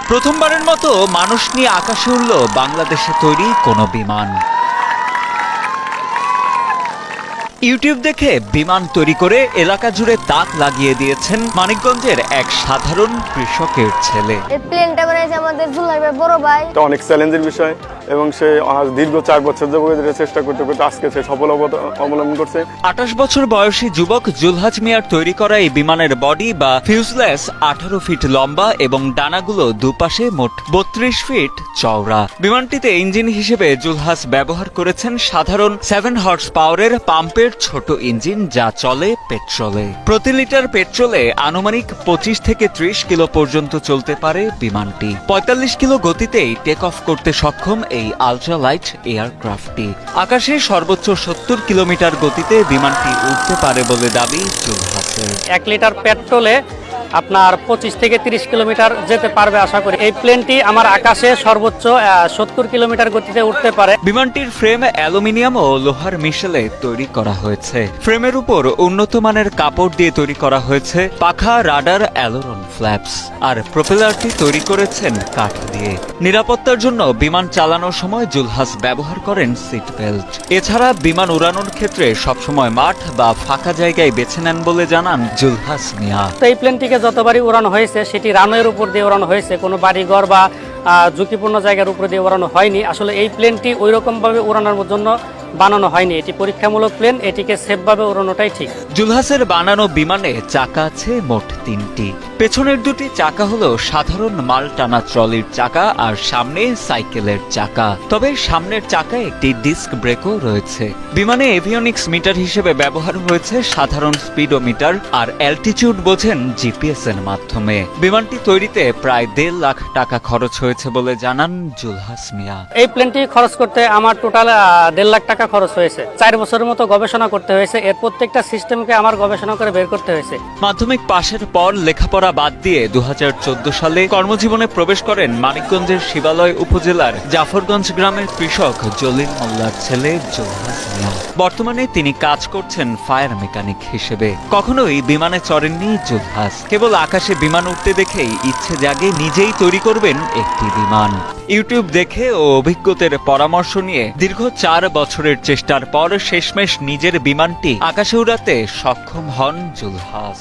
প্রথমবারের মতো মানুষ নিয়ে আকাশে উড়ল বাংলাদেশে তৈরি কোনো বিমান। ইউটিউব দেখে বিমান তৈরি করে এলাকা জুড়ে তাক লাগিয়ে দিয়েছেন মানিকগঞ্জের এক সাধারণ কৃষকের ছেলে। এই প্লেনটা বানাইছে আমাদের দুলাভাই বড় ভাই। এটা অনেক চ্যালেঞ্জের বিষয় এবং সে দীর্ঘ 4 বছর যাবত চেষ্টা করতে করতে আজকে সে সফলতা অবলম্বন করছে। 28 বছর বয়সী যুবক জুলহাজ মিয়ার তৈরি করা এই বিমানের বডি বা ফিউজলেস 18 ফিট লম্বা এবং ডানাগুলো দুপাশে মোট 32 ফিট চওড়া। বিমানটিতে ইঞ্জিন হিসেবে জুলহাজ ব্যবহার করেছেন সাধারণ 7 হর্স পাওয়ারের পাম্পের ছোট ইঞ্জিন, যা চলে পেট্রোলে। প্রতি লিটার পেট্রোলে আনুমানিক 25 থেকে 30 কিলো পর্যন্ত চলতে পারে বিমানটি। 45 কিলো গতিতেই টেক অফ করতে সক্ষম এই আলট্রালাইট এয়ারক্রাফটটি। আকাশে সর্বোচ্চ 70 কিলোমিটার গতিতে বিমানটি উঠতে পারে বলে দাবি জুলহাজের। 1 লিটার পেট্রোলে আপনার 25 থেকে 30 কিলোমিটার যেতে পারবে আশা করি। এই প্লেনটি আমার আকাশে সর্বোচ্চ 70 কিলোমিটার গতিতে উঠতে পারে। বিমানটির ফ্রেম অ্যালুমিনিয়াম ও লোহার মিশেলে তৈরি করা হয়েছে। ফ্রেমের উপর উন্নত মানের কাপড় দিয়ে তৈরি করা হয়েছে পাখা, রাডার, অ্যালোরন ফ্ল্যাপস, আর প্রপেলারটি তৈরি করেছেন কাঠ দিয়ে। নিরাপত্তার জন্য বিমান চালানোর সময় জুলহাজ ব্যবহার করেন সিট বেল্ট। এছাড়া বিমান উড়ানোর ক্ষেত্রে সবসময় মাঠ বা ফাঁকা জায়গায় বেছে নেন বলে জানান জুলহাজ মিয়া। এই প্লেনটিকে যতবারই উড়ানো হয়েছে সেটি রানওয়ের উপর দিয়ে উড়ানো হয়েছে, কোনো বাড়িঘর বা ঝুঁকিপূর্ণ জায়গার উপর দিয়ে উড়ানো হয়নি। আসলে এই প্লেনটি ওই রকমভাবে উড়ানোর জন্য বানানো হয়নি, এটি পরীক্ষামূলক প্লেন, এটিকে সেফভাবে উড়ানোটাই ঠিক। জুলহাজের বানানো বিমানে চাকা আছে মোট 3টি। পেছনের 2টি চাকা হলো সাধারণ মাল টানা ট্রলির চাকা আর সামনে সাইকেলের চাকা। তবে সামনের চাকায় একটি ডিস্ক ব্রেকও রয়েছে। বিমানে এভিওনিক্স মিটার হিসেবে ব্যবহার হয়েছে সাধারণ স্পিডোমিটার, আর অ্যালটিটিউড বোঝেন জিপিএস এর মাধ্যমে। বিমানটি তৈরিতে প্রায় 1.5 লাখ টাকা খরচ হয়েছে বলে জানান জুলহাজ মিয়া। এই প্লেনটি খরচ করতে আমার টোটাল 1.5 লাখ টাকা খরচ হয়েছে। 4 বছরের মতো গবেষণা করতে হয়েছে, এর প্রত্যেকটা সিস্টেমকে আমার গবেষণা করে বের করতে হয়েছে। মাধ্যমিক পাশের পর লেখাপড়া বাদ দিয়ে 2014 সালে কর্মজীবনে প্রবেশ করেন মানিকগঞ্জের শিবালয় উপজেলার জাফরগঞ্জ গ্রামের কৃষক জলিল মোল্লার ছেলে জুলহাজ মিয়া। বর্তমানে তিনি কাজ করছেন ফায়ার মেকানিক হিসেবে। কখনোই বিমানে চড়েননি জুলহাজ, কেবল আকাশে বিমান উঠতে দেখেই ইচ্ছে জাগে নিজেই তৈরি করবেন একটি বিমান। ইউটিউব দেখে ও অভিজ্ঞতার পরামর্শ নিয়ে দীর্ঘ 4 বছরের চেষ্টার পর শেষমেশ নিজের বিমানটি আকাশে উড়াতে সক্ষম হন জুলহাজ।